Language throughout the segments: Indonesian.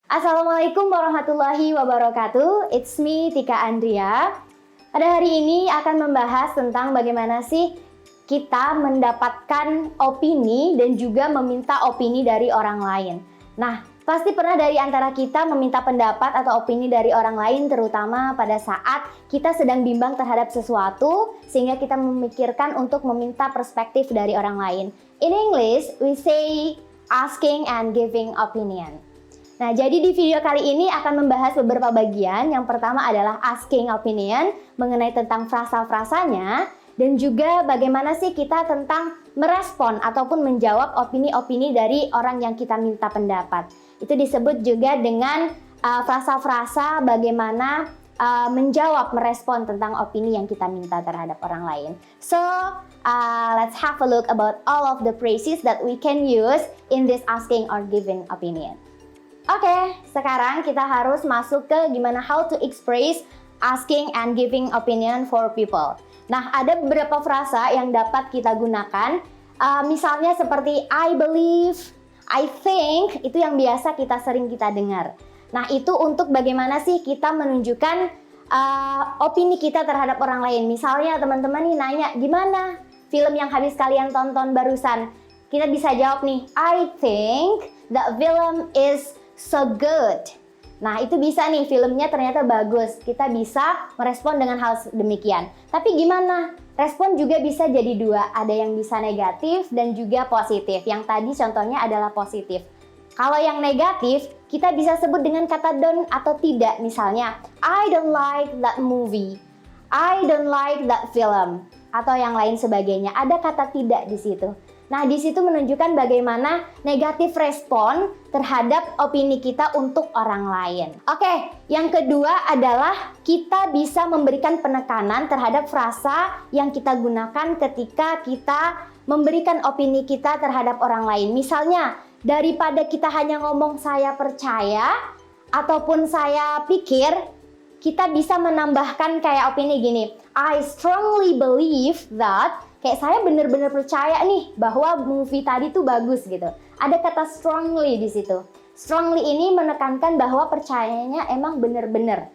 Assalamualaikum warahmatullahi wabarakatuh. It's me, Tika Andrea. Pada hari ini akan membahas tentang bagaimana sih kita mendapatkan opini dan juga meminta opini dari orang lain. Nah, pasti pernah dari antara kita meminta pendapat atau opini dari orang lain, terutama pada saat kita sedang bimbang terhadap sesuatu, sehingga kita memikirkan untuk meminta perspektif dari orang lain. In English, we say asking and giving opinion. Nah, jadi di video kali ini akan membahas beberapa bagian. Yang pertama adalah asking opinion, mengenai tentang frasa-frasanya, dan juga bagaimana sih kita tentang merespon ataupun menjawab opini-opini dari orang yang kita minta pendapat. Itu disebut juga dengan frasa-frasa bagaimana menjawab, merespon tentang opini yang kita minta terhadap orang lain. So, let's have a look about all of the phrases that we can use in this asking or giving opinion. Oke, sekarang kita harus masuk ke gimana how to express asking and giving opinion for people. Nah, ada beberapa frasa yang dapat kita gunakan. Misalnya seperti I believe, I think, itu yang biasa kita sering dengar. Nah, itu untuk bagaimana sih kita menunjukkan opini kita terhadap orang lain. Misalnya teman-teman nih nanya, gimana film yang habis kalian tonton barusan? Kita bisa jawab nih, I think the film is so good. Nah, itu bisa nih, filmnya ternyata bagus. Kita bisa merespon dengan hal demikian. Tapi gimana? Respon juga bisa jadi dua. Ada yang bisa negatif dan juga positif. Yang tadi contohnya adalah positif. Kalau yang negatif, kita bisa sebut dengan kata don't atau tidak. Misalnya, I don't like that movie. I don't like that film. Atau yang lain sebagainya. Ada kata tidak di situ. Nah, di situ menunjukkan bagaimana negatif respon terhadap opini kita untuk orang lain. Oke, yang kedua adalah kita bisa memberikan penekanan terhadap frasa yang kita gunakan ketika kita memberikan opini kita terhadap orang lain. Misalnya, daripada kita hanya ngomong saya percaya ataupun saya pikir, kita bisa menambahkan kayak opini gini, I strongly believe that, kayak saya benar-benar percaya nih bahwa movie tadi tuh bagus gitu. Ada kata strongly di situ. Strongly ini menekankan bahwa percayanya emang benar-benar.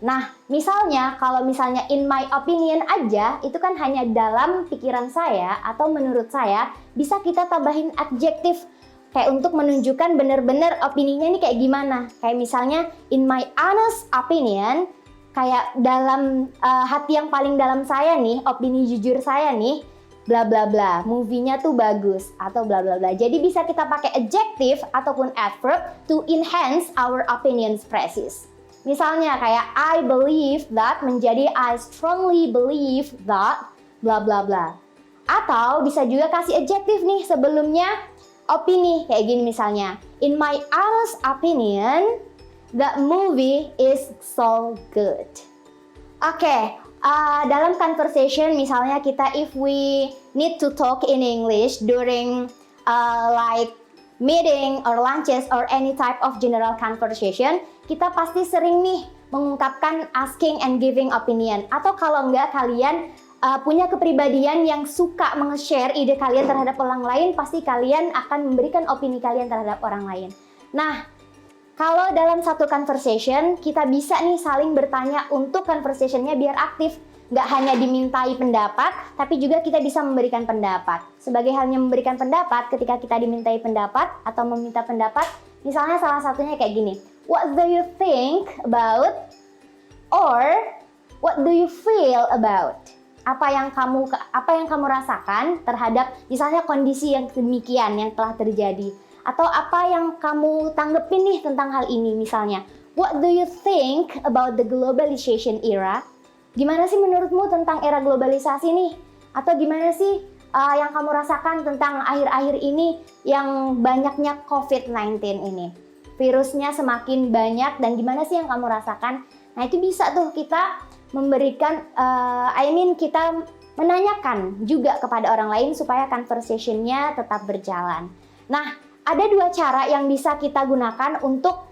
Nah, misalnya kalau misalnya in my opinion aja, itu kan hanya dalam pikiran saya atau menurut saya, bisa kita tambahin adjektif kayak untuk menunjukkan benar-benar opininya ini kayak gimana. Kayak misalnya in my honest opinion, kayak dalam hati yang paling dalam saya nih, opini jujur saya nih, bla bla bla, movie-nya tuh bagus atau bla bla bla. Jadi bisa kita pakai adjective ataupun adverb to enhance our opinions phrases. Misalnya kayak I believe that menjadi I strongly believe that bla bla bla. Atau bisa juga kasih adjective nih sebelumnya opini kayak gini misalnya. In my honest opinion, the movie is so good. Oke, dalam conversation misalnya kita if we need to talk in English during like meeting or lunches or any type of general conversation, kita pasti sering nih mengungkapkan asking and giving opinion. Atau kalau enggak kalian punya kepribadian yang suka menge-share ide kalian terhadap orang lain, pasti kalian akan memberikan opini kalian terhadap orang lain. Nah, kalau dalam satu conversation, kita bisa nih saling bertanya untuk conversationnya biar aktif. Nggak hanya dimintai pendapat, tapi juga kita bisa memberikan pendapat. Sebagai halnya memberikan pendapat, ketika kita dimintai pendapat atau meminta pendapat, misalnya salah satunya kayak gini. What do you think about? Or, what do you feel about? Apa yang kamu rasakan terhadap misalnya kondisi yang demikian yang telah terjadi? Atau apa yang kamu tanggepin nih tentang hal ini misalnya. What do you think about the globalization era? Gimana sih menurutmu tentang era globalisasi nih? Atau gimana sih yang kamu rasakan tentang akhir-akhir ini yang banyaknya COVID-19 ini? Virusnya semakin banyak dan gimana sih yang kamu rasakan? Nah, itu bisa tuh kita memberikan, kita menanyakan juga kepada orang lain supaya conversation-nya tetap berjalan. Nah, ada dua cara yang bisa kita gunakan untuk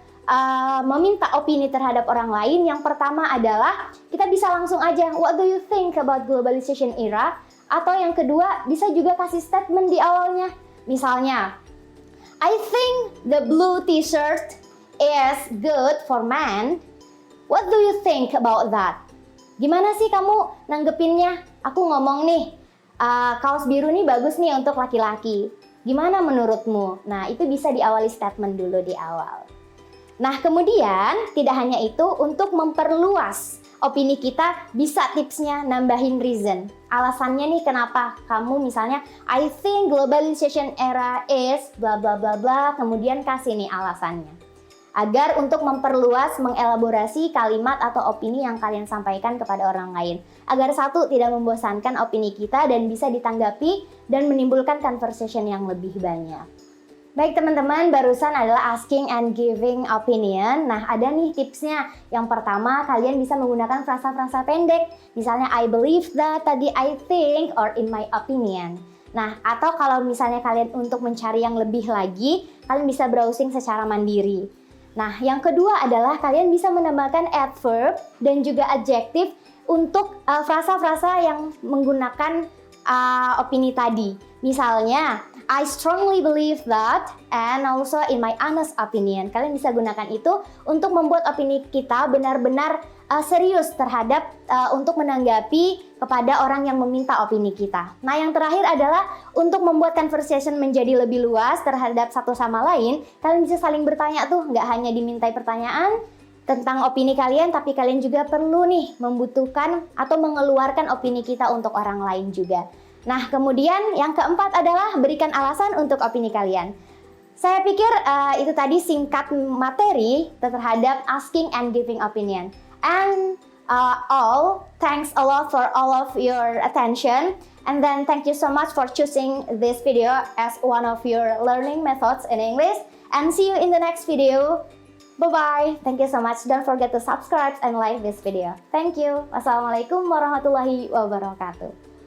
meminta opini terhadap orang lain. Yang pertama adalah kita bisa langsung aja, what do you think about globalization era? Atau yang kedua, bisa juga kasih statement di awalnya. Misalnya, I think the blue t-shirt is good for men, what do you think about that? Gimana sih kamu nanggepinnya? Aku ngomong nih, kaos biru nih bagus nih untuk laki-laki. Gimana menurutmu? Nah, itu bisa diawali statement dulu di awal. Nah, kemudian tidak hanya itu, untuk memperluas opini kita, bisa tipsnya nambahin reason. Alasannya nih kenapa kamu misalnya, I think globalization era is bla bla bla bla, kemudian kasih nih alasannya. Agar untuk memperluas, mengelaborasi kalimat atau opini yang kalian sampaikan kepada orang lain. Agar satu, tidak membosankan opini kita dan bisa ditanggapi dan menimbulkan conversation yang lebih banyak. Baik teman-teman, barusan adalah asking and giving opinion. Nah, ada nih tipsnya. Yang pertama, kalian bisa menggunakan frasa-frasa pendek. Misalnya, I believe that, tadi I think, or in my opinion. Nah, atau kalau misalnya kalian untuk mencari yang lebih lagi, kalian bisa browsing secara mandiri. Nah, yang kedua adalah kalian bisa menambahkan adverb dan juga adjective untuk frasa-frasa yang menggunakan opini tadi. Misalnya, I strongly believe that, and also in my honest opinion. Kalian bisa gunakan itu untuk membuat opini kita benar-benar serius terhadap untuk menanggapi kepada orang yang meminta opini kita. Nah, yang terakhir adalah untuk membuat conversation menjadi lebih luas terhadap satu sama lain. Kalian bisa saling bertanya tuh, nggak hanya dimintai pertanyaan tentang opini kalian, tapi kalian juga perlu nih membutuhkan atau mengeluarkan opini kita untuk orang lain juga. Nah, kemudian yang keempat adalah berikan alasan untuk opini kalian. Saya pikir itu tadi singkat materi terhadap asking and giving opinion. And thanks a lot for all of your attention. And then thank you so much for choosing this video as one of your learning methods in English. And see you in the next video. Bye-bye. Thank you so much. Don't forget to subscribe and like this video. Thank you. Wassalamualaikum warahmatullahi wabarakatuh.